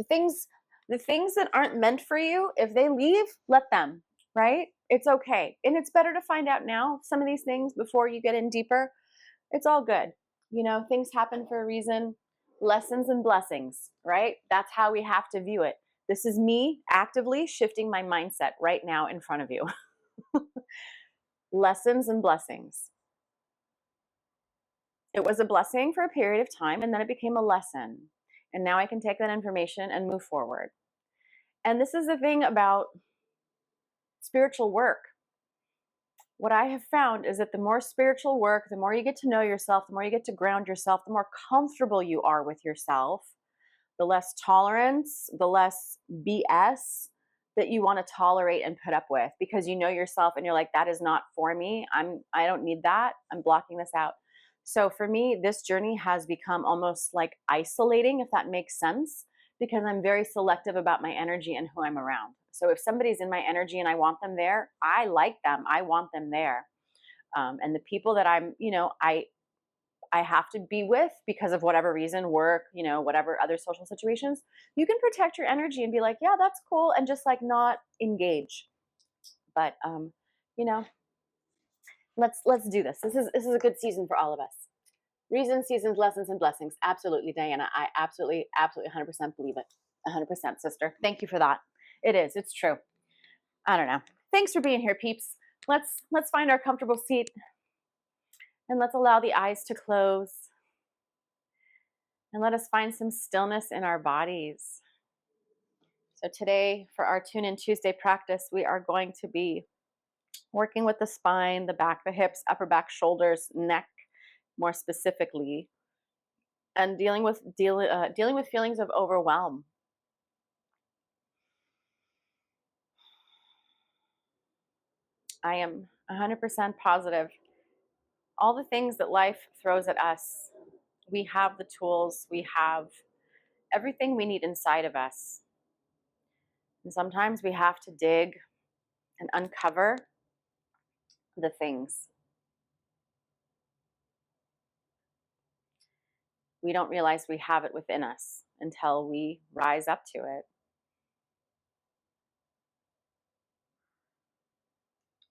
The things that aren't meant for you, if they leave, let them, right? It's okay. And it's better to find out now some of these things before you get in deeper. It's all good. Things happen for a reason. Lessons and blessings, right? That's how we have to view it. This is me actively shifting my mindset right now in front of you. Lessons and blessings. It was a blessing for a period of time, and then it became a lesson. And now I can take that information and move forward. And this is the thing about spiritual work. What I have found is that the more spiritual work, the more you get to know yourself, the more you get to ground yourself, the more comfortable you are with yourself, the less tolerance, the less BS that you want to tolerate and put up with, because you know yourself and you're like, that is not for me. I don't need that. I'm blocking this out. So for me, this journey has become almost like isolating, if that makes sense, because I'm very selective about my energy and who I'm around. So if somebody's in my energy and I want them there, I like them. I want them there. And the people that I have to be with because of whatever reason, work, whatever other social situations, you can protect your energy and be like, yeah, that's cool. And just like not engage. But, let's do this. This is a good season for all of us. Reasons, seasons, lessons, and blessings. Absolutely, Diana. I absolutely 100% believe it. 100%, sister. Thank you for that. It is. It's true. I don't know. Thanks for being here, peeps. Let's find our comfortable seat and let's allow the eyes to close. And let us find some stillness in our bodies. So today, for our Tune In Tuesday practice, we are going to be working with the spine, the back, the hips, upper back, shoulders, neck, more specifically, and dealing with feelings of overwhelm. I am 100% positive. All the things that life throws at us, we have the tools, we have everything we need inside of us. And sometimes we have to dig and uncover the things. We don't realize we have it within us until we rise up to it.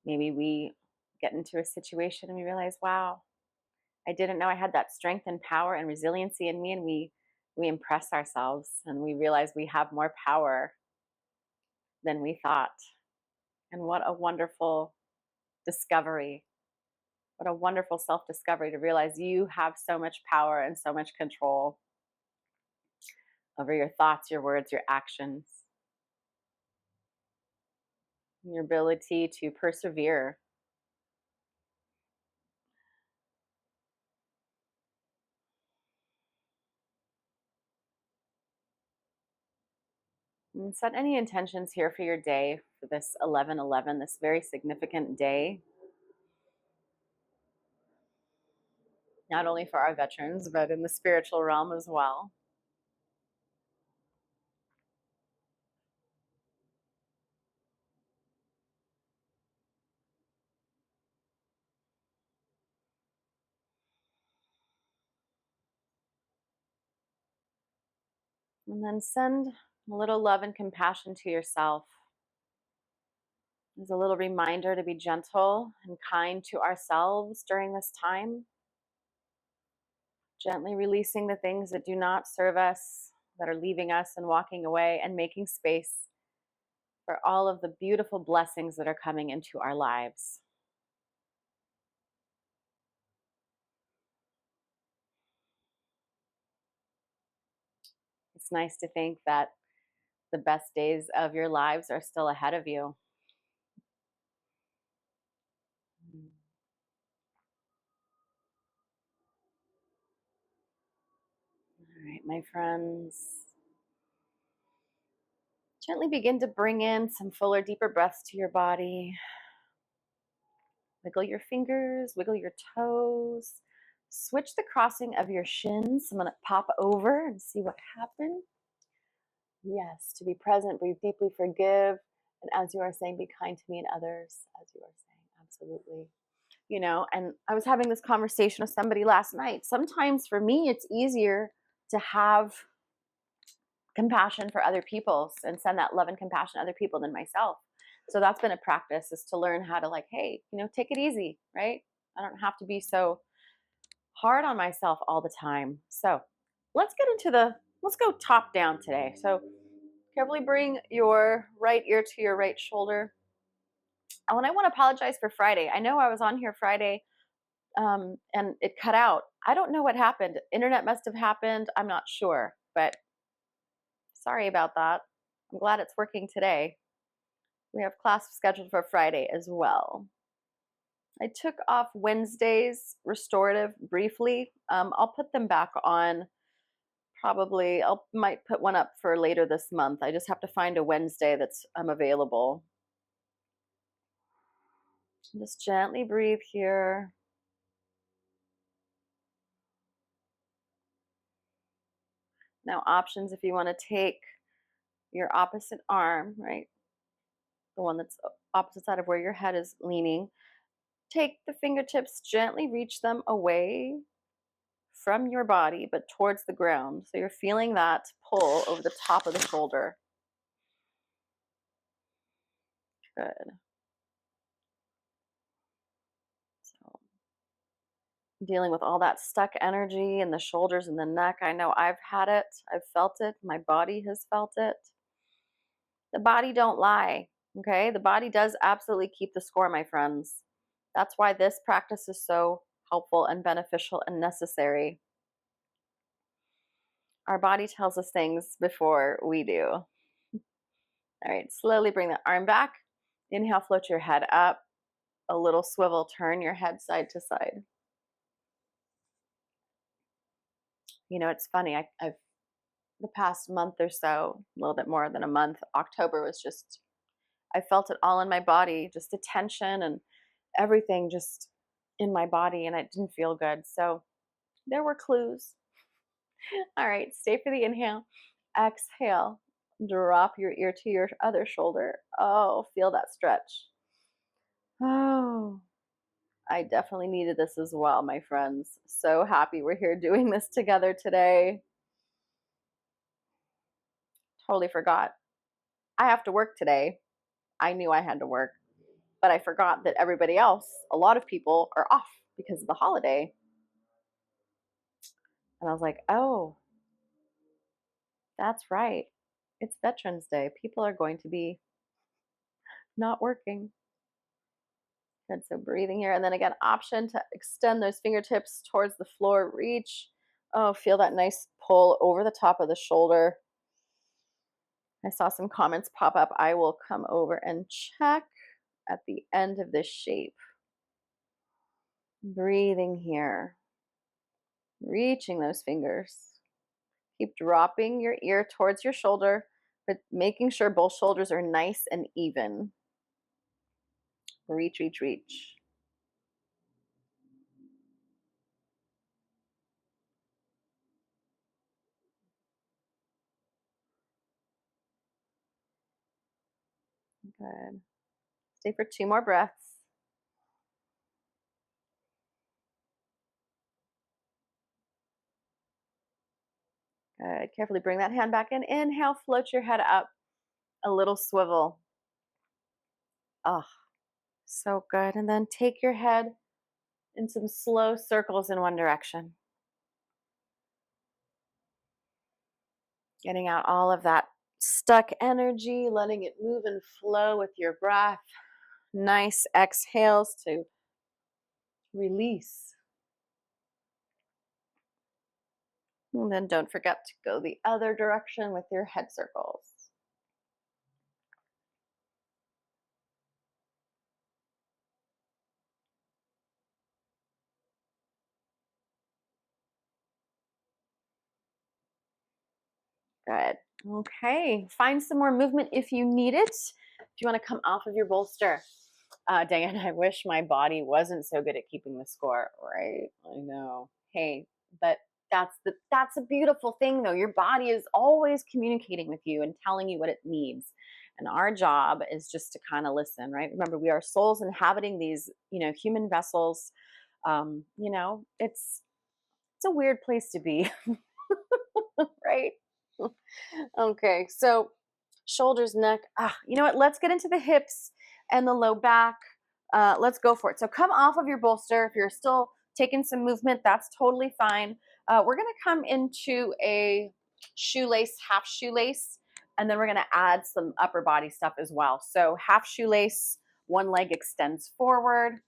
Maybe we get into a situation and we realize, wow, I didn't know I had that strength and power and resiliency in me, and we impress ourselves and we realize we have more power than we thought. And what a wonderful discovery. What a wonderful self-discovery to realize you have so much power and so much control over your thoughts, your words, your actions, your ability to persevere. And set any intentions here for your day, for this 11/11, this very significant day. Not only for our veterans, but in the spiritual realm as well. And then send a little love and compassion to yourself. As a little reminder to be gentle and kind to ourselves during this time. Gently releasing the things that do not serve us, that are leaving us and walking away, and making space for all of the beautiful blessings that are coming into our lives. It's nice to think that the best days of your lives are still ahead of you. All right, my friends. Gently begin to bring in some fuller, deeper breaths to your body. Wiggle your fingers, wiggle your toes. Switch the crossing of your shins. I'm going to pop over and see what happened. Yes, to be present, breathe deeply, forgive. And as you are saying, be kind to me and others, as you are saying, absolutely. And I was having this conversation with somebody last night. Sometimes for me, it's easier to have compassion for other people and send that love and compassion to other people than myself. So that's been a practice, is to learn how to, like, hey, take it easy, right? I don't have to be so hard on myself all the time. So let's go top down today. So carefully bring your right ear to your right shoulder. And I want to apologize for Friday. I know I was on here Friday, and it cut out. I don't know what happened. Internet must have happened. I'm not sure, but sorry about that. I'm glad it's working today. We have class scheduled for Friday as well. I took off Wednesday's restorative briefly. I'll put them back on. Probably might put one up for later this month. I just have to find a Wednesday that's available. Just gently breathe here. Now, options if you want to take your opposite arm, right? The one that's opposite side of where your head is leaning. Take the fingertips, gently reach them away from your body, but towards the ground. So you're feeling that pull over the top of the shoulder. Good. So dealing with all that stuck energy in the shoulders and the neck. I know I've had it. I've felt it. My body has felt it. The body don't lie, okay? The body does absolutely keep the score, my friends. That's why this practice is so helpful and beneficial and necessary. Our body tells us things before we do. All right, slowly bring the arm back. Inhale, float your head up. A little swivel, turn your head side to side. It's funny. I've the past month or so, a little bit more than a month, October was just, I felt it all in my body, just the tension and everything just in my body, and it didn't feel good. So there were clues. All right, stay for the inhale. Exhale. Drop your ear to your other shoulder. Oh, feel that stretch. Oh, I definitely needed this as well, my friends. So happy we're here doing this together today. Totally forgot. I have to work today. I knew I had to work, but I forgot that everybody else, a lot of people, are off because of the holiday. And I was like, oh, that's right. It's Veterans Day. People are going to be not working. Good. So breathing here. And then again, option to extend those fingertips towards the floor. Reach. Oh, feel that nice pull over the top of the shoulder. I saw some comments pop up. I will come over and check at the end of this shape. Breathing here. Reaching those fingers. Keep dropping your ear towards your shoulder, but making sure both shoulders are nice and even. Reach, reach, reach. Good. Stay for 2 more breaths. Good. Carefully bring that hand back in. Inhale, float your head up. A little swivel. Oh, so good. And then take your head in some slow circles in one direction. Getting out all of that stuck energy, letting it move and flow with your breath. Nice exhales to release. And then don't forget to go the other direction with your head circles. Good. Okay. Find some more movement if you need it. If you want to come off of your bolster. Diane, I wish my body wasn't so good at keeping the score, right? I know. Hey, but that's a beautiful thing though. Your body is always communicating with you and telling you what it needs. And our job is just to kind of listen, right? Remember, we are souls inhabiting these, human vessels. It's a weird place to be, right? Okay, so shoulders, neck. You know what? Let's get into the hips and the low back. Let's go for it. So come off of your bolster. If you're still taking some movement, that's totally fine. We're going to come into a shoelace, half shoelace, and then we're going to add some upper body stuff as well. So half shoelace, one leg extends forward,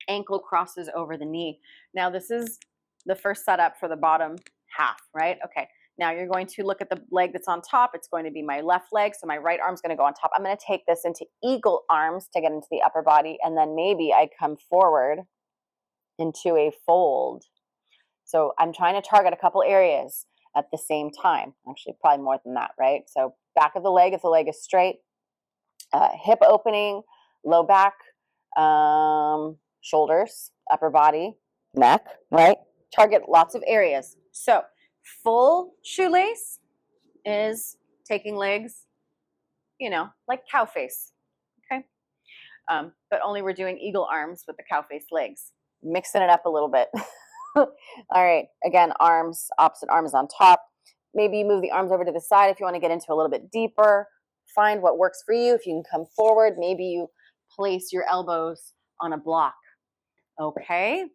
ankle crosses over the knee. Now this is the first setup for the bottom half, right? Okay. Now you're going to look at the leg that's on top. It's going to be my left leg. So my right arm's going to go on top. I'm going to take this into eagle arms to get into the upper body. And then maybe I come forward into a fold. So I'm trying to target a couple areas at the same time. Actually, probably more than that, right? So back of the leg, if the leg is straight, hip opening, low back, shoulders, upper body, neck, right? Target lots of areas. So full shoelace is taking legs, like cow face, okay? But only we're doing eagle arms with the cow face legs, mixing it up a little bit. All right, again, arms, opposite arm is on top. Maybe you move the arms over to the side if you want to get into a little bit deeper. Find what works for you. If you can come forward, maybe you place your elbows on a block. Okay.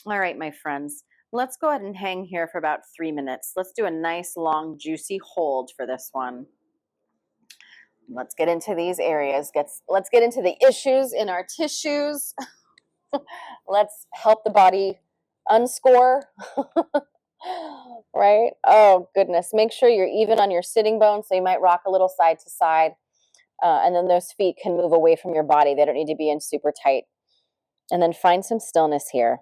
All right, my friends. Let's go ahead and hang here for about 3 minutes. Let's do a nice, long, juicy hold for this one. Let's get into these areas. Let's get into the issues in our tissues. Let's help the body unscore. Right? Oh, goodness. Make sure you're even on your sitting bones. So you might rock a little side to side. And then those feet can move away from your body. They don't need to be in super tight. And then find some stillness here.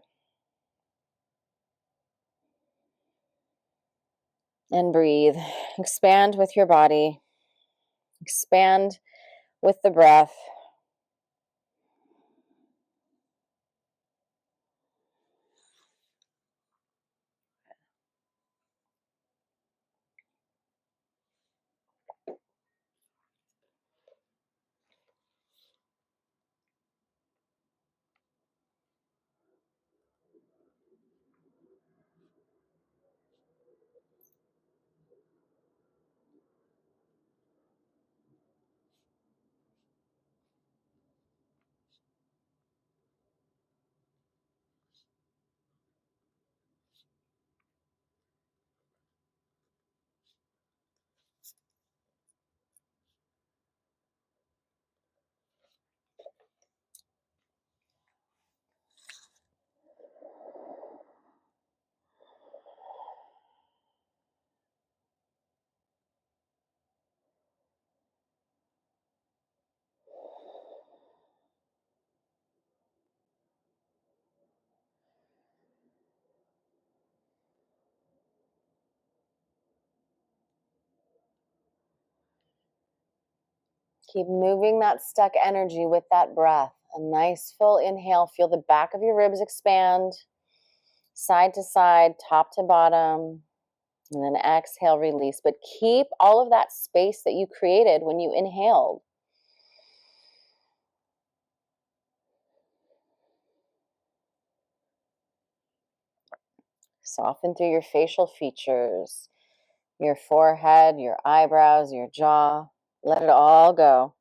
And breathe. Expand with your body. Expand with the breath. Keep moving that stuck energy with that breath. A nice full inhale. Feel the back of your ribs expand, side to side, top to bottom. And then exhale, release. But keep all of that space that you created when you inhaled. Soften through your facial features, your forehead, your eyebrows, your jaw. Let it all go.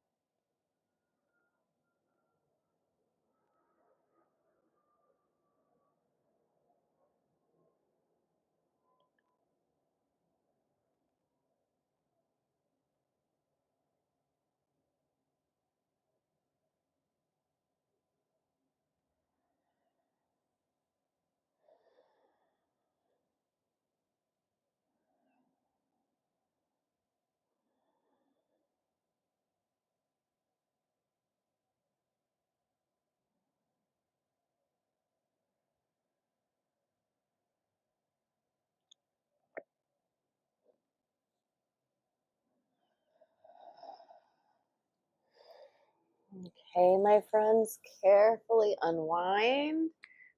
Okay, my friends, carefully unwind.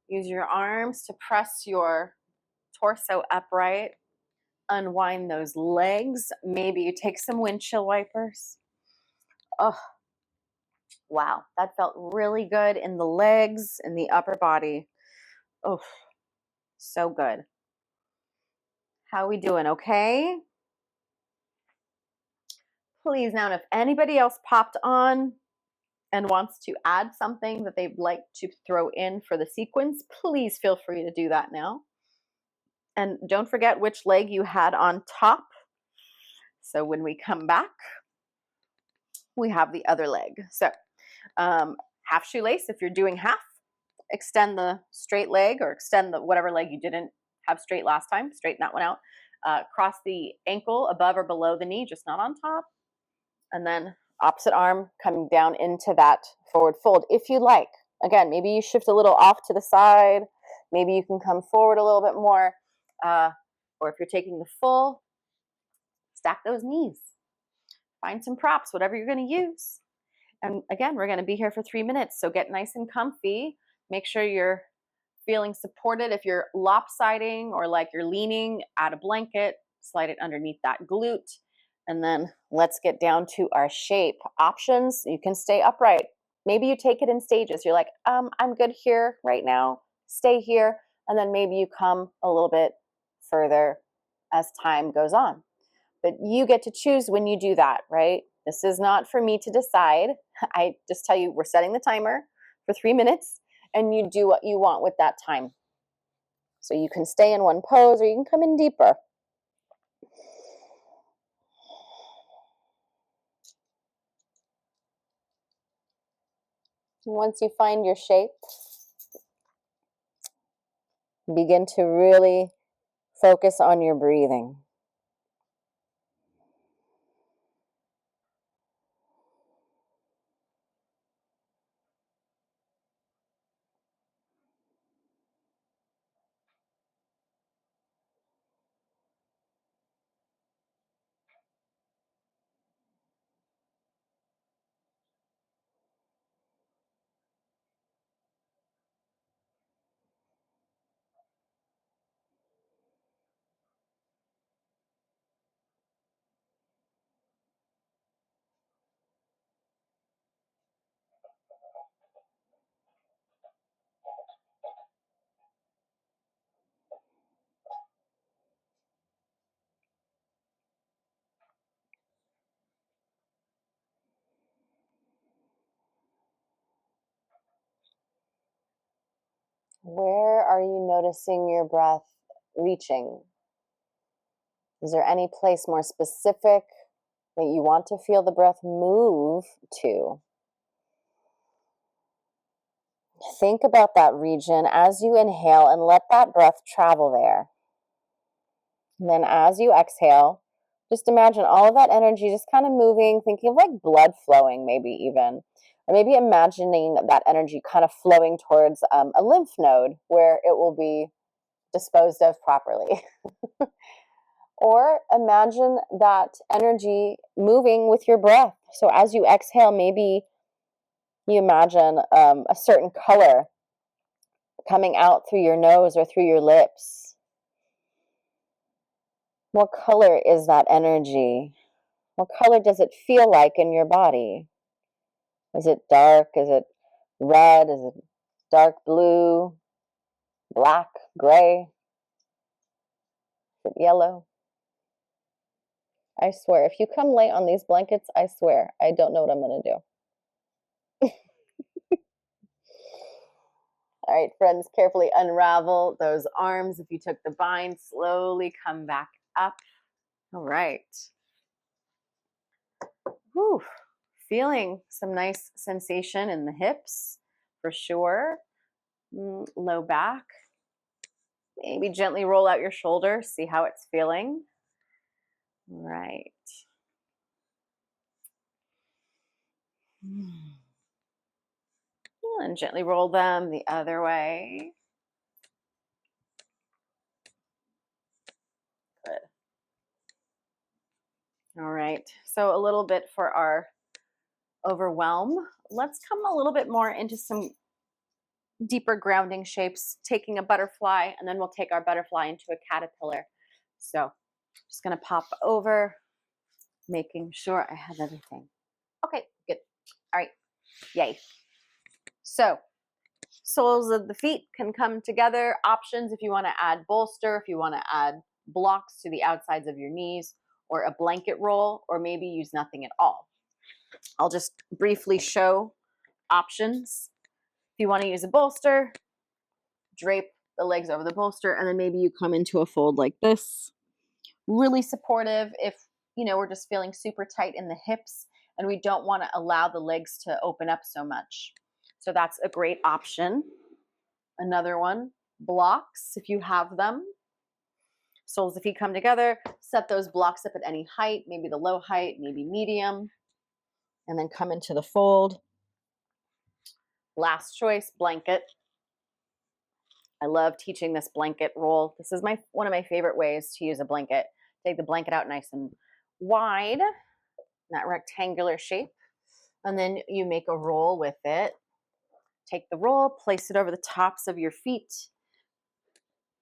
Use your arms to press your torso upright. Unwind those legs. Maybe you take some windshield wipers. Oh, wow. That felt really good in the legs and the upper body. Oh, so good. How we doing? Okay? Please, now, if anybody else popped on and wants to add something that they'd like to throw in for the sequence, please feel free to do that now. And don't forget which leg you had on top. So when we come back, we have the other leg. So half shoelace if you're doing half. Extend the straight leg, or extend the whatever leg you didn't have straight last time. Straighten that one out. Cross the ankle above or below the knee, just not on top. And then opposite arm coming down into that forward fold if you like. Again, maybe you shift a little off to the side. Maybe you can come forward a little bit more. Or if you're taking the full, stack those knees. Find some props, whatever you're going to use. And again, we're going to be here for 3 minutes. So get nice and comfy. Make sure you're feeling supported. If you're lopsiding or like you're leaning, add a blanket, slide it underneath that glute. And then let's get down to our shape. Options, you can stay upright. Maybe you take it in stages. You're like, I'm good here right now. Stay here. And then maybe you come a little bit further as time goes on. But you get to choose when you do that, right? This is not for me to decide. I just tell you, we're setting the timer for 3 minutes, and you do what you want with that time. So you can stay in one pose, or you can come in deeper. Once you find your shape, begin to really focus on your breathing. Where are you noticing your breath reaching? Is there any place more specific that you want to feel the breath move to? Think about that region as you inhale and let that breath travel there. And then as you exhale, just imagine all of that energy just kind of moving, thinking of like blood flowing, maybe even. Or maybe imagining that energy kind of flowing towards a lymph node where it will be disposed of properly. Or imagine that energy moving with your breath. So as you exhale, maybe you imagine a certain color coming out through your nose or through your lips. What color is that energy? What color does it feel like in your body? Is it dark? Is it red? Is it dark blue? Black? Gray? Is it yellow? I swear, if you come late on these blankets, I swear, I don't know what I'm going to do. All right, friends, carefully unravel those arms. If you took the bind, slowly come back up. All right. Whew. Feeling some nice sensation in the hips for sure. Low back. Maybe gently roll out your shoulders, see how it's feeling. All right. And gently roll them the other way. Good. All right. So a little bit for our overwhelm. Let's come a little bit more into some deeper grounding shapes, taking a butterfly, and then we'll take our butterfly into a caterpillar. So just going to pop over, making sure I have everything. Okay, good. All right. Yay. So soles of the feet can come together. Options if you want to add bolster, if you want to add blocks to the outsides of your knees, or a blanket roll, or maybe use nothing at all. I'll just briefly show options. If you want to use a bolster, drape the legs over the bolster, and then maybe you come into a fold like this. Really supportive if, we're just feeling super tight in the hips and we don't want to allow the legs to open up so much. So that's a great option. Another one, blocks, if you have them. Soles of feet come together, set those blocks up at any height, maybe the low height, maybe medium, and then come into the fold. Last choice, blanket. I love teaching this blanket roll. This is one of my favorite ways to use a blanket. Take the blanket out nice and wide, that rectangular shape, and then you make a roll with it. Take the roll, place it over the tops of your feet,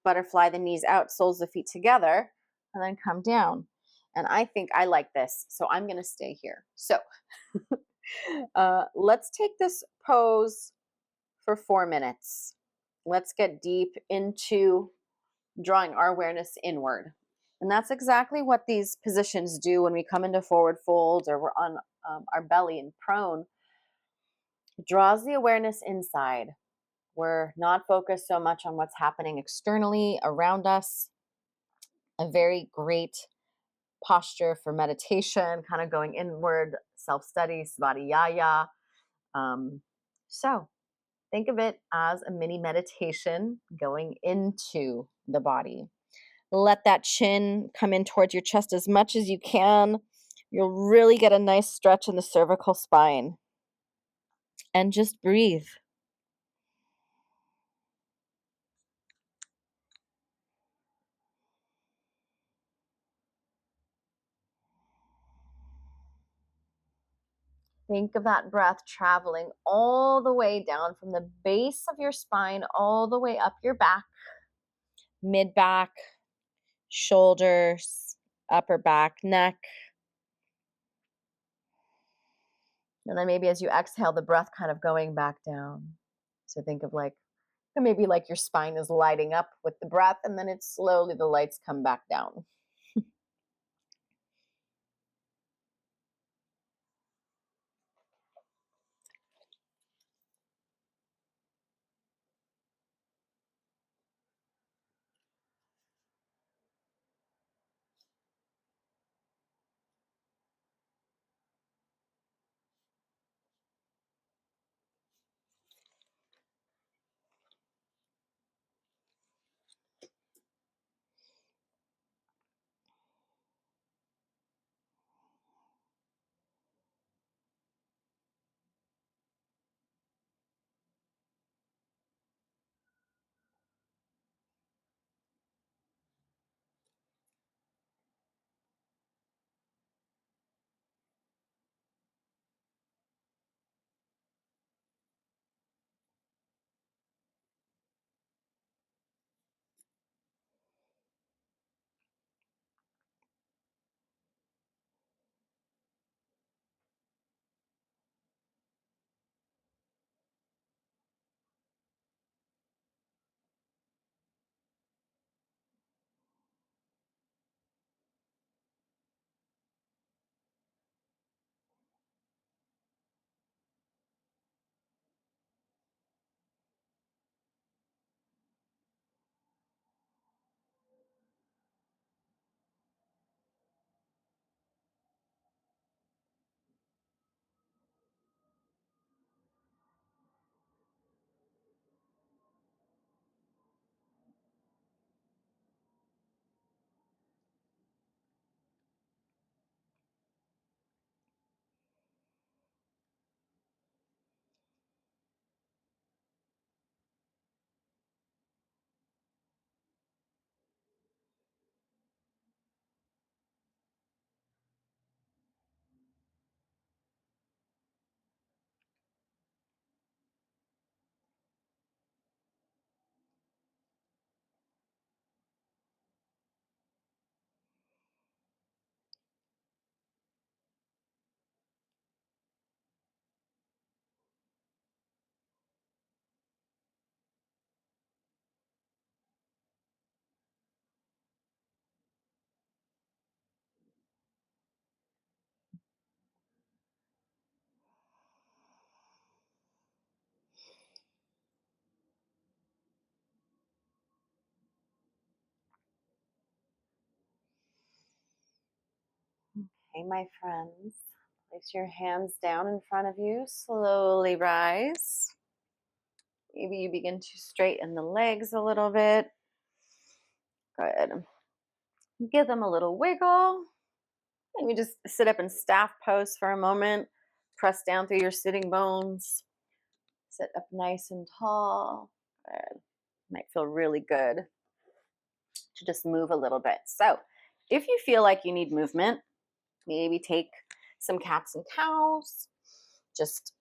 butterfly the knees out, soles of the feet together, and then come down. And I think I like this, so I'm going to stay here. So let's take this pose for 4 minutes. Let's get deep into drawing our awareness inward. And that's exactly what these positions do when we come into forward folds or we're on our belly and prone. It draws the awareness inside. We're not focused so much on what's happening externally around us. A very great posture for meditation, kind of going inward, self-study, svadhyaya. So think of it as a mini meditation going into the body. Let that chin come in towards your chest as much as you can. You'll really get a nice stretch in the cervical spine. And just breathe. Think of that breath traveling all the way down from the base of your spine, all the way up your back, mid-back, shoulders, upper back, neck. And then maybe as you exhale, the breath kind of going back down. So think of maybe your spine is lighting up with the breath, and then it's slowly the lights come back down. Hey, my friends, place your hands down in front of you. Slowly rise. Maybe you begin to straighten the legs a little bit. Good. Give them a little wiggle. Maybe just sit up in staff pose for a moment. Press down through your sitting bones. Sit up nice and tall. Good. Might feel really good to just move a little bit. So if you feel like you need movement, maybe take some cats and cows. Just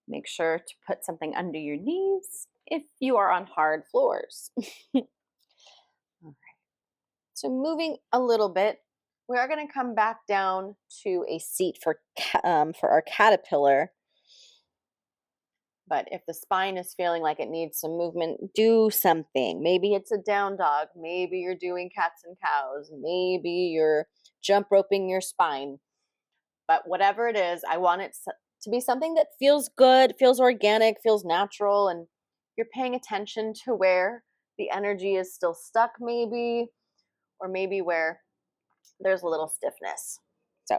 make sure to put something under your knees if you are on hard floors. All right. So moving a little bit, we are going to come back down to a seat for our caterpillar. But if the spine is feeling like it needs some movement, do something. Maybe it's a down dog. Maybe you're doing cats and cows. Maybe you're jump roping your spine. But whatever it is, I want it to be something that feels good, feels organic, feels natural, and you're paying attention to where the energy is still stuck maybe, or maybe where there's a little stiffness. So,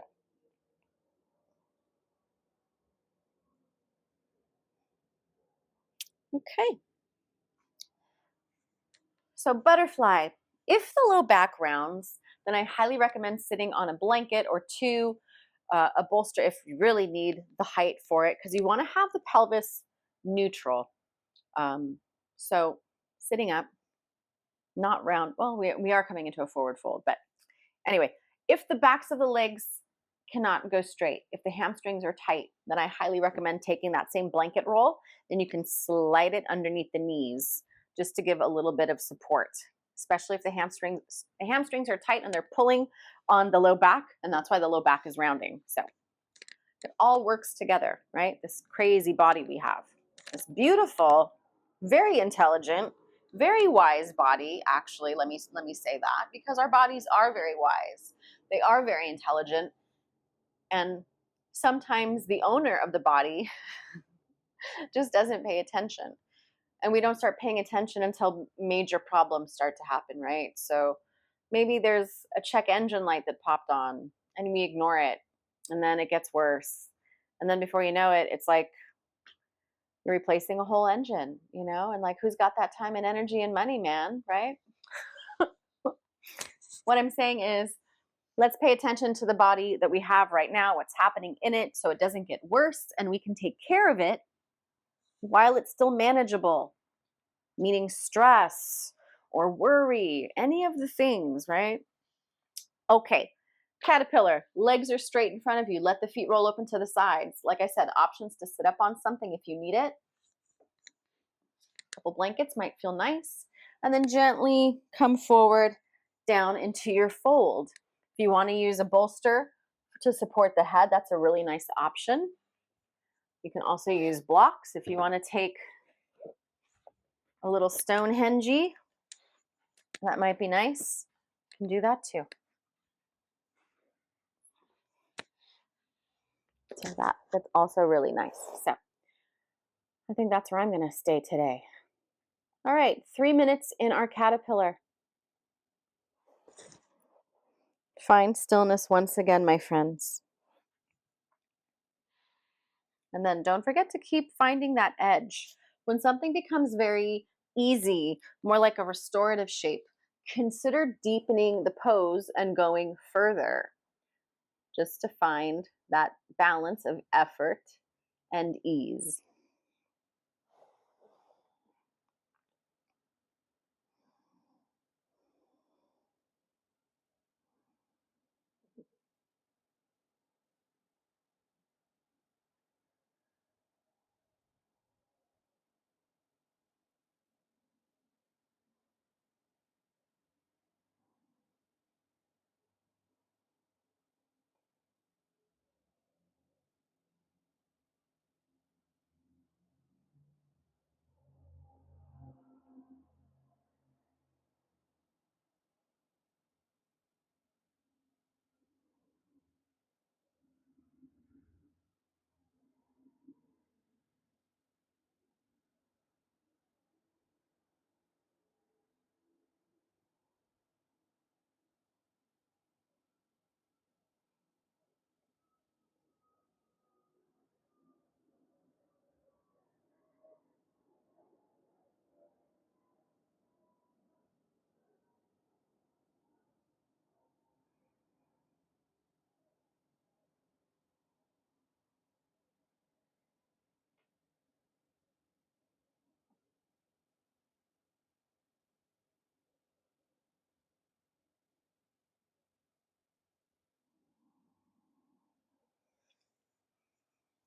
okay. So butterfly, if the low back rounds, then I highly recommend sitting on a blanket or two, a bolster if you really need the height for it, because you want to have the pelvis neutral. So sitting up, not round. Well, we are coming into a forward fold, but anyway, if the backs of the legs cannot go straight, if the hamstrings are tight, then I highly recommend taking that same blanket roll. Then you can slide it underneath the knees just to give a little bit of support, especially if the hamstrings are tight and they're pulling on the low back, and that's why the low back is rounding. So it all works together, right? This crazy body we have, this beautiful, very intelligent, very wise body. Actually, let me say that, because our bodies are very wise. They are very intelligent, and sometimes the owner of the body just doesn't pay attention. And we don't start paying attention until major problems start to happen, right? So maybe there's a check engine light that popped on and we ignore it, and then it gets worse. And then before you know it, it's like you're replacing a whole engine, and like, who's got that time and energy and money, man, right? What I'm saying is, let's pay attention to the body that we have right now, what's happening in it, so it doesn't get worse and we can take care of it while it's still manageable, meaning stress or worry, any of the things, right? Okay, caterpillar, legs are straight in front of you. Let the feet roll open to the sides. Like I said, options to sit up on something if you need it. A couple blankets might feel nice. And then gently come forward down into your fold. If you want to use a bolster to support the head, that's a really nice option. You can also use blocks if you want to take a little Stonehenge. That might be nice. You can do that too. So that's also really nice. So I think that's where I'm going to stay today. All right, 3 minutes in our caterpillar. Find stillness once again, my friends. And then don't forget to keep finding that edge. When something becomes very easy, more like a restorative shape, consider deepening the pose and going further, just to find that balance of effort and ease.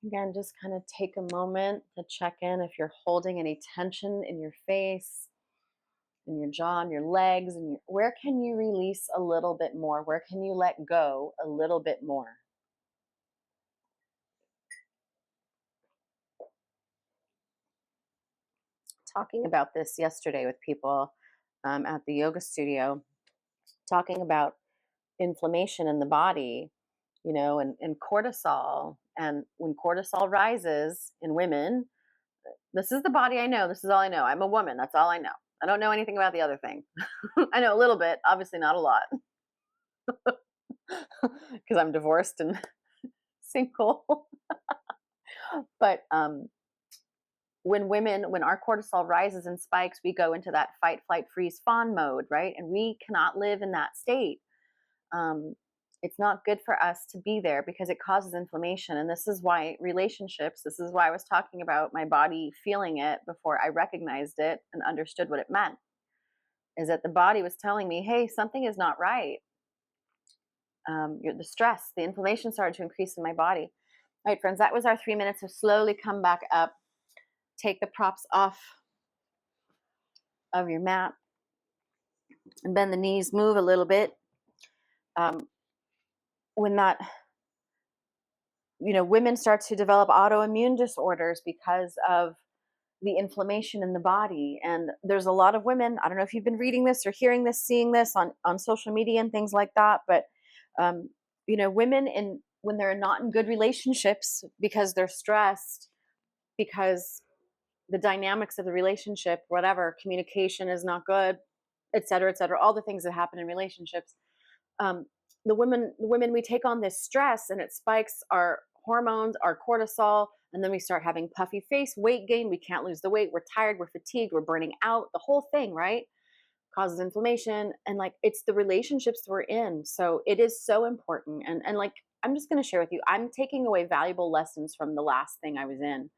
Again, just kind of take a moment to check in if you're holding any tension in your face, in your jaw, and your legs, and where can you release a little bit more? Where can you let go a little bit more? Talking about this yesterday with people at the yoga studio, talking about inflammation in the body, and cortisol. And when cortisol rises in women, this is the body I know. This is all I know. I'm a woman. That's all I know. I don't know anything about the other thing. I know a little bit, obviously not a lot, because I'm divorced and single. But when our cortisol rises and spikes, we go into that fight, flight, freeze, fawn mode, right? And we cannot live in that state. It's not good for us to be there because it causes inflammation. And this is why this is why I was talking about my body feeling it before I recognized it and understood what it meant, is that the body was telling me, hey, something is not right. The stress, the inflammation started to increase in my body. All right, friends, that was our 3 minutes. So slowly come back up, take the props off of your mat, and bend the knees, move a little bit. When women start to develop autoimmune disorders because of the inflammation in the body. And there's a lot of women, I don't know if you've been reading this or hearing this, seeing this on social media and things like that, but women when they're not in good relationships because they're stressed, because the dynamics of the relationship, whatever, communication is not good, et cetera, all the things that happen in relationships. The women, we take on this stress and it spikes our hormones, our cortisol, and then we start having puffy face, weight gain. We can't lose the weight. We're tired. We're fatigued. We're burning out. The whole thing, right? Causes inflammation. And it's the relationships we're in. So it is so important. And I'm just going to share with you, I'm taking away valuable lessons from the last thing I was in.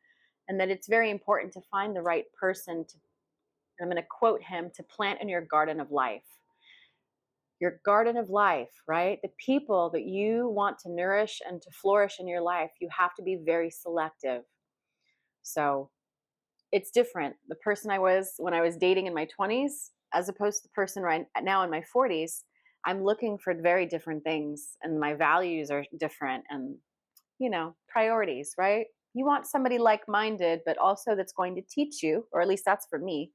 And that it's very important to find the right person I'm going to quote him, to plant in your garden of life. Your garden of life, right? The people that you want to nourish and to flourish in your life, you have to be very selective. So it's different. The person I was when I was dating in my 20s, as opposed to the person right now in my 40s, I'm looking for very different things, and my values are different, and priorities, right? You want somebody like-minded, but also that's going to teach you, or at least that's for me,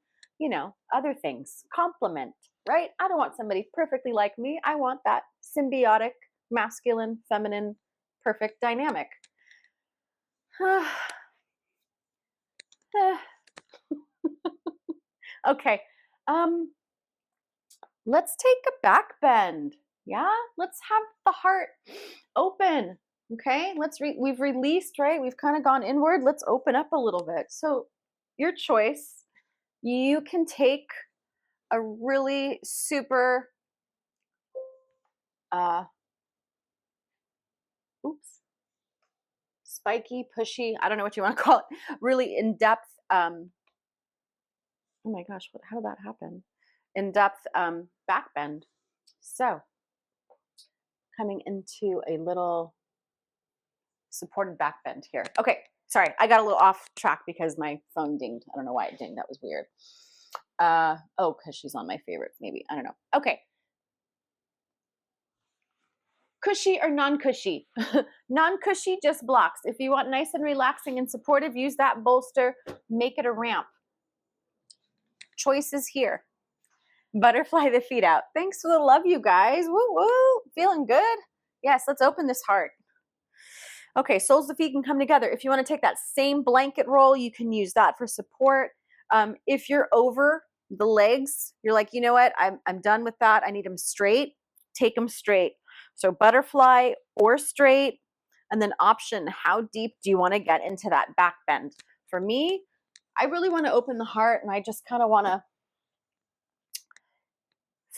other things, complement, right? I don't want somebody perfectly like me. I want that symbiotic, masculine, feminine, perfect dynamic. Okay. Let's take a back bend. Yeah, let's have the heart open. Okay, we've released, right? We've kind of gone inward. Let's open up a little bit. So your choice, you can take a really super spiky, pushy, I don't know what you want to call it, really in-depth, oh my gosh, how did that happen? In-depth back bend. So coming into a little supported back bend here. Okay, sorry, I got a little off track because my phone dinged. I don't know why it dinged. That was weird. Because she's on my favorite, maybe. I don't know. Okay. Cushy or non-cushy? Non-cushy just blocks. If you want nice and relaxing and supportive, use that bolster. Make it a ramp. Choices here. Butterfly the feet out. Thanks for the love, you guys. Woo woo. Feeling good? Yes, let's open this heart. Okay, soles of the feet can come together. If you want to take that same blanket roll, you can use that for support. If you're over the legs, you're like, you know what? I'm done with that. I need them straight. Take them straight. So butterfly or straight. And then option, how deep do you want to get into that back bend? For me, I really want to open the heart, and I just kind of want to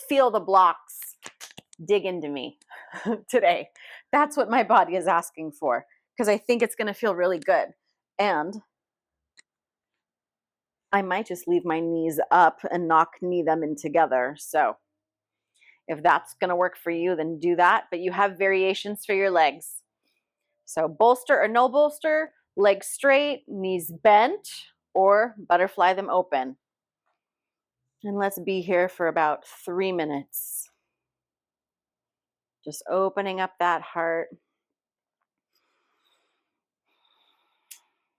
feel the blocks dig into me today. That's what my body is asking for, because I think it's going to feel really good. And I might just leave my knees up and knee them in together. So if that's going to work for you, then do that. But you have variations for your legs. So bolster or no bolster, Legs straight, knees bent, or butterfly them open. And let's be here for about 3 minutes. Just opening up that heart.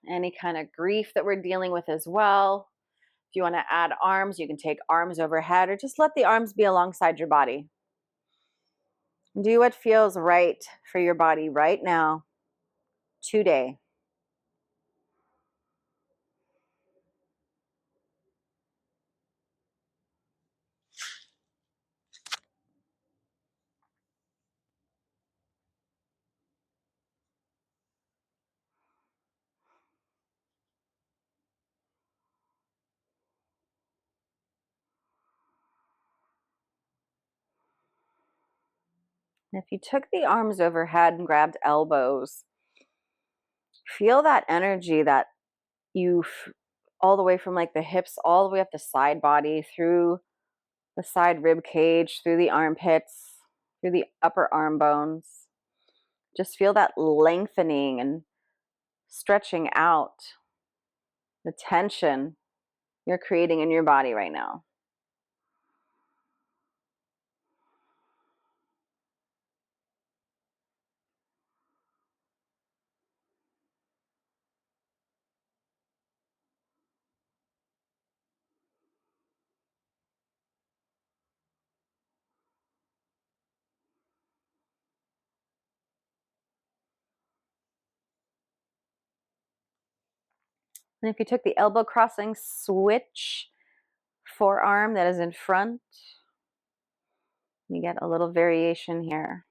Any kind of grief that we're dealing with as well. If you want to add arms, you can take arms overhead or just let the arms be alongside your body. Do what feels right for your body right now, today. And if you took the arms overhead and grabbed elbows, feel that energy that you all the way from like the hips all the way up the side body, through the side rib cage, through the armpits, through the upper arm bones. Just feel that lengthening and stretching out the tension you're creating in your body right now. And if you took the elbow crossing, switch forearm that is in front. You get a little variation here.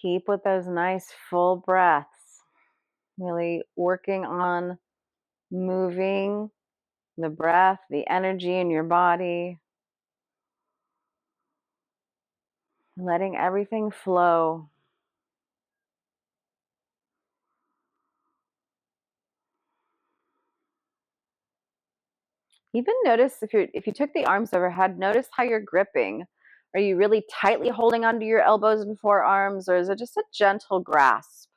Keep with those nice full breaths. Really working on moving the breath, the energy in your body, letting everything flow. Even notice if you took the arms overhead, notice how you're gripping. Are you really tightly holding onto your elbows and forearms, or is it just a gentle grasp?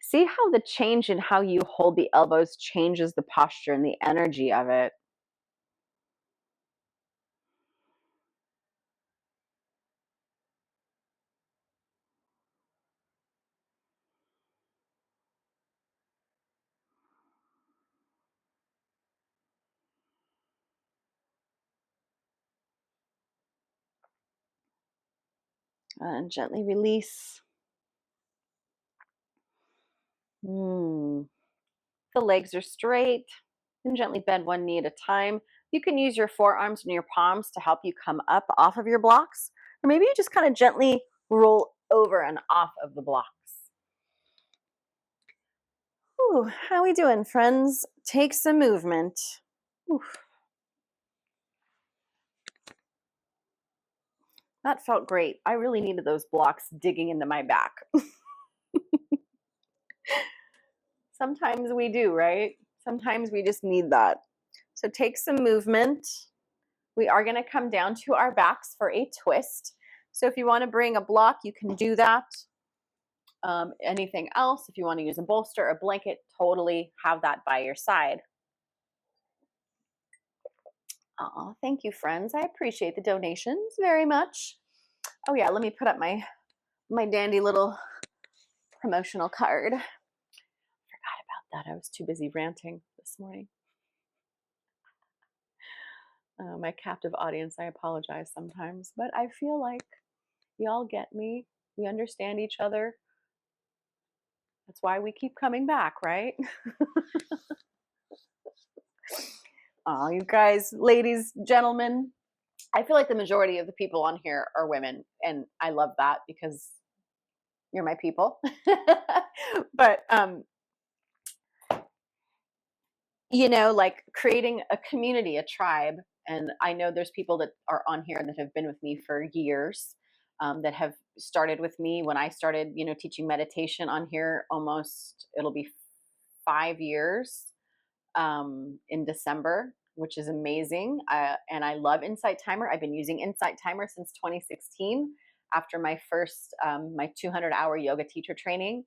See how the change in how you hold the elbows changes the posture and the energy of it. And gently release. The legs are straight. And gently bend one knee at a time. You can use your forearms and your palms to help you come up off of your blocks, or maybe you just kind of gently roll over and off of the blocks. Ooh, how we doing, friends? Take some movement. Ooh. That felt great. I really needed those blocks digging into my back. Sometimes we do, right? Sometimes we just need that. So take some movement. We are going to come down to our backs for a twist. So if you want to bring a block, you can do that. Anything else, if you want to use a bolster, a blanket, totally have that by your side. Thank you, friends. I appreciate the donations very much. Oh yeah, let me put up my dandy little promotional card. Forgot about that. I was too busy ranting this morning. My captive audience, I apologize sometimes, but I feel like y'all get me. We understand each other. That's why we keep coming back, right? Oh, you guys, ladies, gentlemen, I feel like the majority of the people on here are women, and I love that because you're my people. But you know, like creating a community, a tribe, And I know there's people that are on here that have been with me for years, that have started with me when I started, teaching meditation on here. Almost, it'll be 5 years in December, which is amazing. And I love Insight Timer. I've been using Insight Timer since 2016 after my first, my 200-hour yoga teacher training.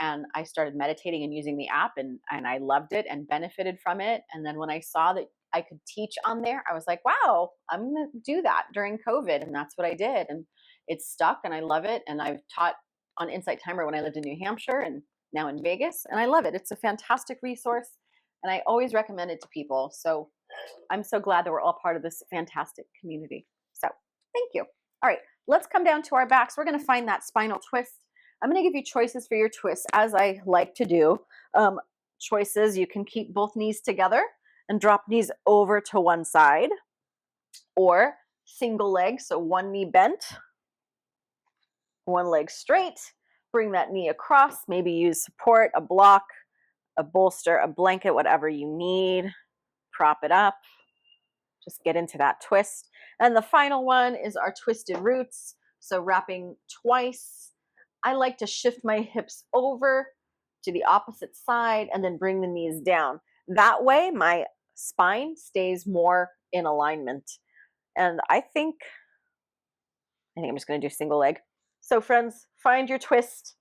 And I started meditating and using the app, and I loved it and benefited from it. And then when I saw that I could teach on there, I was like, wow, I'm going to do that during COVID. And that's what I did. And it's stuck and I love it. And I've taught on Insight Timer when I lived in New Hampshire and now in Vegas. And I love it. It's a fantastic resource. And I always recommend it to people. So I'm so glad that we're all part of this fantastic community. So thank you. All right, let's come down to our backs. We're going to find that spinal twist. I'm going to give you choices for your twists, as I like to do. Choices, you can keep both knees together and drop knees over to one side, or single leg, so one knee bent, one leg straight. Bring that knee across, maybe use support, a block, a bolster, a blanket, whatever you need. Prop it up. Just get into that twist. And the final one is our twisted roots. So wrapping twice. I like to shift my hips over to the opposite side and then bring the knees down. That way my spine stays more in alignment. And I think I'm just going to do single leg. So friends, find your twist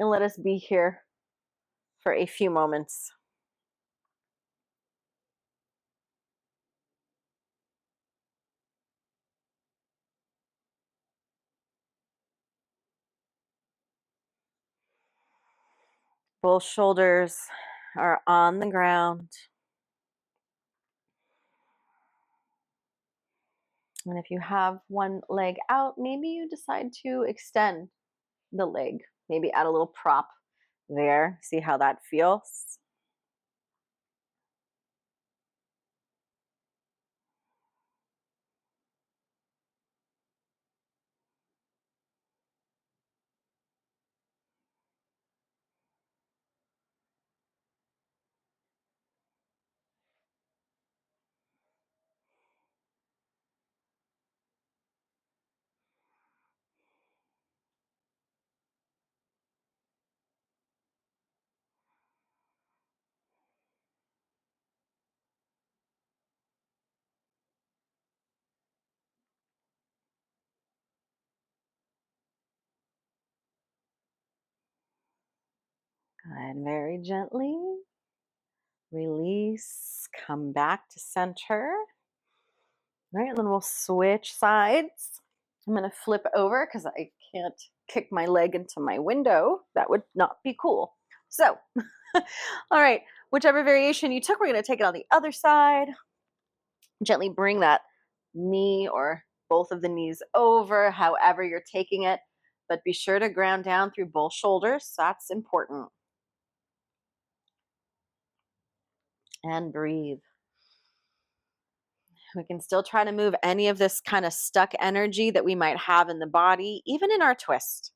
and let us be here for a few moments. Both shoulders are on the ground. And if you have one leg out, maybe you decide to extend the leg. Maybe add a little prop there. See how that feels. Good. Very gently release. Come back to center. All right, and then we'll switch sides. I'm going to flip over because I can't kick my leg into my window. That would not be cool. So, all right, whichever variation you took, we're going to take it on the other side. Gently bring that knee or both of the knees over, however you're taking it, but be sure to ground down through both shoulders. That's important. And breathe. We can still try to move any of this kind of stuck energy that we might have in the body, even in our twist.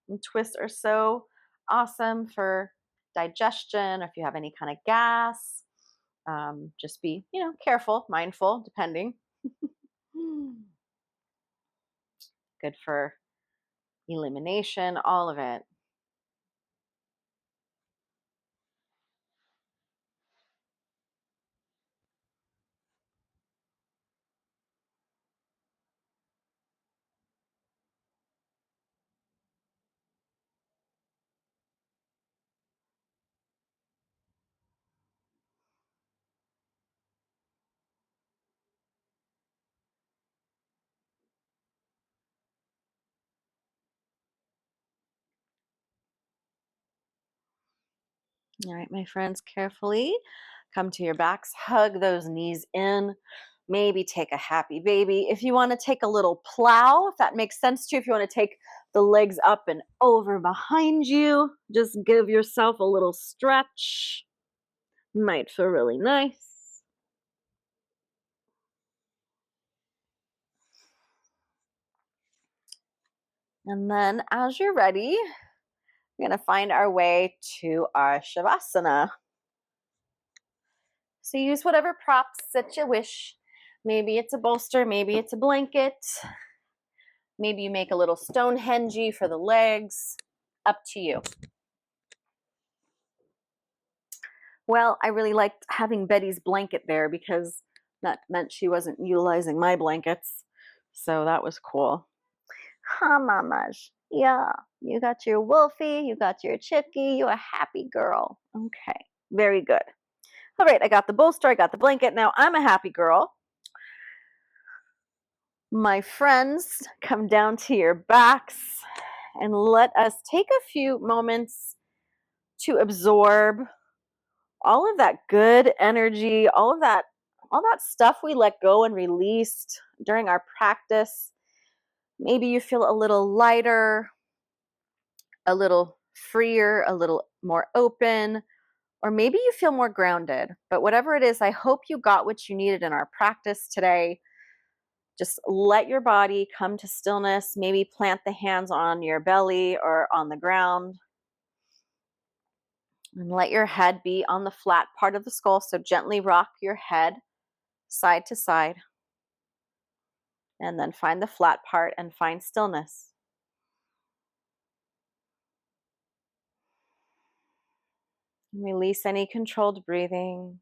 And twists are so awesome for digestion, or if you have any kind of gas. Just be, careful, mindful, depending. Good for elimination, all of it. All right, my friends, carefully come to your backs, hug those knees in, maybe take a happy baby. If you want to take a little plow, if that makes sense to you, if you want to take the legs up and over behind you, just give yourself a little stretch. Might feel really nice. And then as you're ready, we're going to find our way to our Shavasana. So use whatever props that you wish. Maybe it's a bolster, maybe it's a blanket. Maybe you make a little Stonehenge for the legs. Up to you. Well, I really liked having Betty's blanket there because that meant she wasn't utilizing my blankets. So that was cool. Huh, Mamash? Yeah, you got your wolfie, you got your chickie, you're a happy girl. Okay, very good. All right, I got the bolster, I got the blanket. Now I'm a happy girl. My friends, come down to your backs and let us take a few moments to absorb all of that good energy, all that stuff we let go and released during our practice. Maybe you feel a little lighter, a little freer, a little more open, or maybe you feel more grounded. But whatever it is, I hope you got what you needed in our practice today. Just let your body come to stillness. Maybe plant the hands on your belly or on the ground. And let your head be on the flat part of the skull. So gently rock your head side to side. And then find the flat part and find stillness. Release any controlled breathing.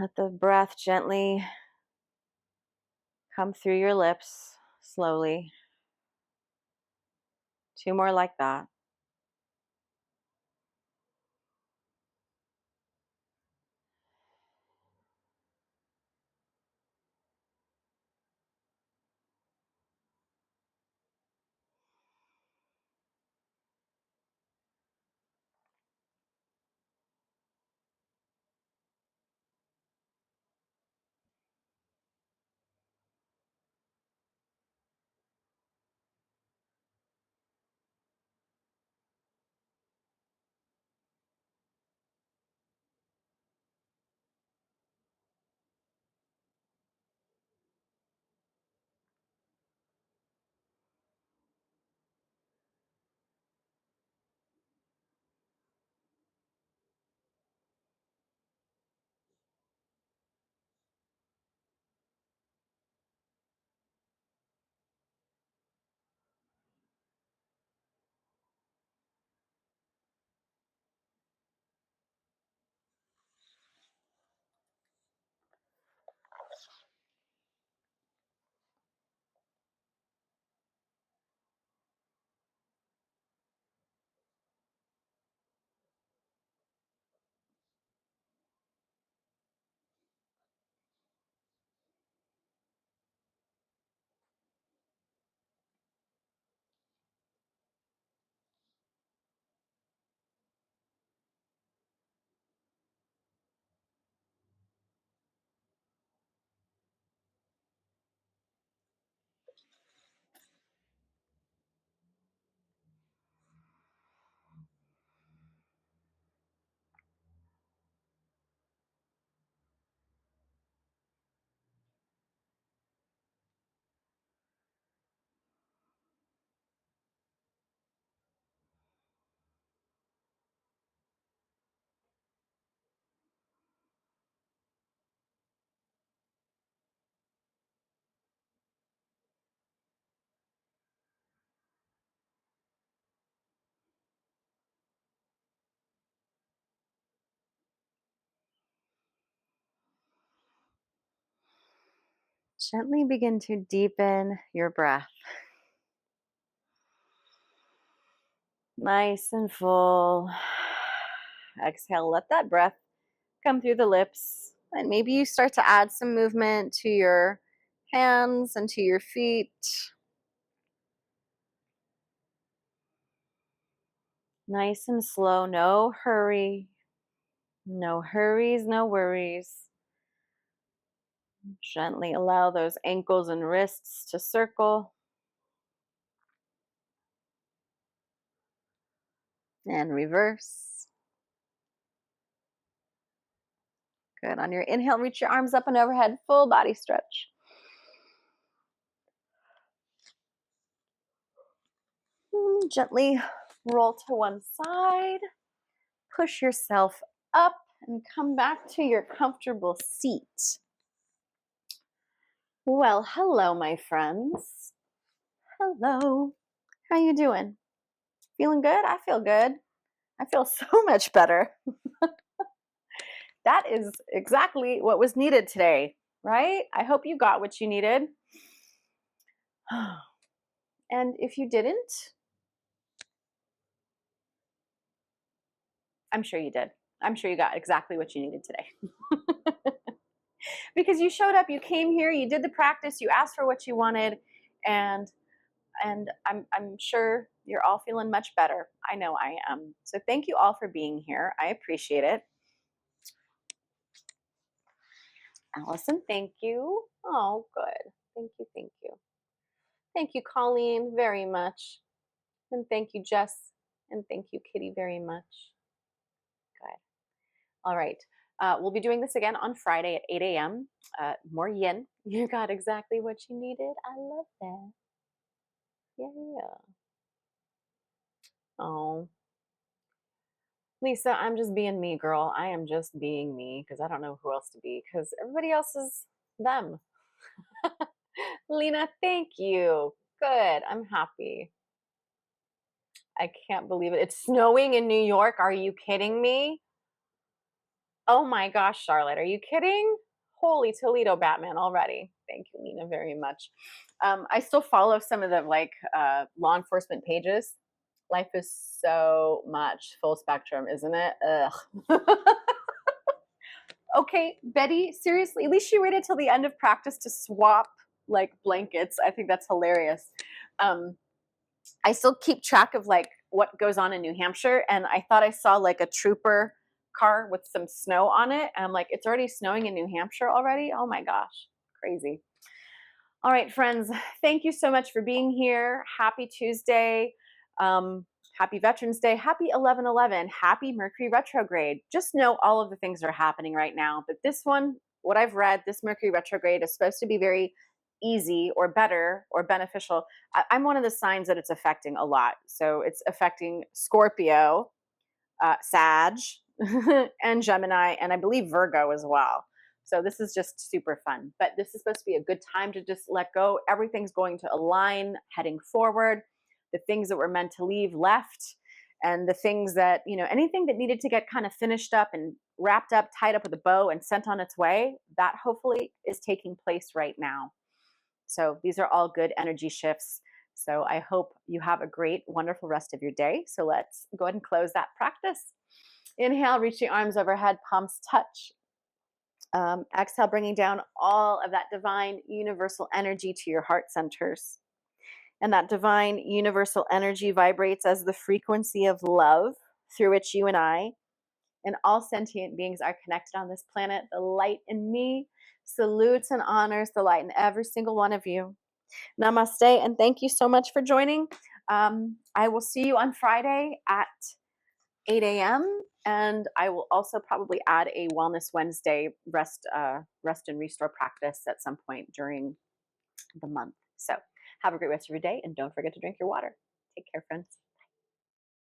Let the breath gently come through your lips slowly. 2 more like that. Gently begin to deepen your breath. Nice and full. Exhale, let that breath come through the lips. And maybe you start to add some movement to your hands and to your feet. Nice and slow, no hurry. No hurries, no worries. Gently allow those ankles and wrists to circle. And reverse. Good. On your inhale, reach your arms up and overhead, full body stretch. Gently roll to one side. push yourself up and come back to your comfortable seat. Well, hello, my friends. Hello. How you doing? Feeling good? I feel good. I feel so much better. That is exactly what was needed today, right? I hope you got what you needed. And if you didn't, I'm sure you did. I'm sure you got exactly what you needed today. Because you showed up, you came here, you did the practice, you asked for what you wanted, and I'm sure you're all feeling much better. I know I am. So thank you all for being here. I appreciate it. Allison, thank you. Oh, good. Thank you, thank you. Thank you, Colleen, very much. And thank you, Jess. And thank you, Kitty, very much. Good. All right. We'll be doing this again on Friday at 8 a.m. More yin. You got exactly what you needed. I love that. Yeah. Oh, Lisa, I'm just being me, girl. I am just being me because I don't know who else to be because everybody else is them. Lena, thank you. Good. I'm happy. I can't believe it. It's snowing in New York. Are you kidding me? Oh my gosh, Charlotte, are you kidding? Holy Toledo Batman already. Thank you, Lena, very much. I still follow some of the law enforcement pages. Life is so much full spectrum, isn't it? Ugh. Okay, Betty, seriously, at least she waited till the end of practice to swap like blankets. I think that's hilarious. I still keep track of like what goes on in New Hampshire, and I thought I saw like a trooper car with some snow on it, and I'm like, it's already snowing in New Hampshire already? Oh my gosh, crazy. All right, friends, thank you so much for being here. Happy Tuesday. Happy Veterans Day. Happy 11/11. Happy Mercury retrograde. Just know all of the things are happening right now. But this one, what I've read, this Mercury retrograde is supposed to be very easy or better or beneficial. I'm one of the signs that it's affecting a lot. So it's affecting Scorpio, Sag, and Gemini, and I believe Virgo as well. So this is just super fun. But this is supposed to be a good time to just let go. Everything's going to align heading forward. The things that were meant to leave left, and the things that, anything that needed to get kind of finished up and wrapped up, tied up with a bow and sent on its way, that hopefully is taking place right now. So these are all good energy shifts. So I hope you have a great, wonderful rest of your day. So let's go ahead and close that practice. Inhale, reach the arms overhead, palms touch. Exhale, bringing down all of that divine universal energy to your heart centers. And that divine universal energy vibrates as the frequency of love through which you and I and all sentient beings are connected on this planet. The light in me salutes and honors the light in every single one of you. Namaste, and thank you so much for joining. I will see you on Friday at 8 a.m. And I will also probably add a Wellness Wednesday rest and restore practice at some point during the month. So have a great rest of your day, and don't forget to drink your water. Take care, friends.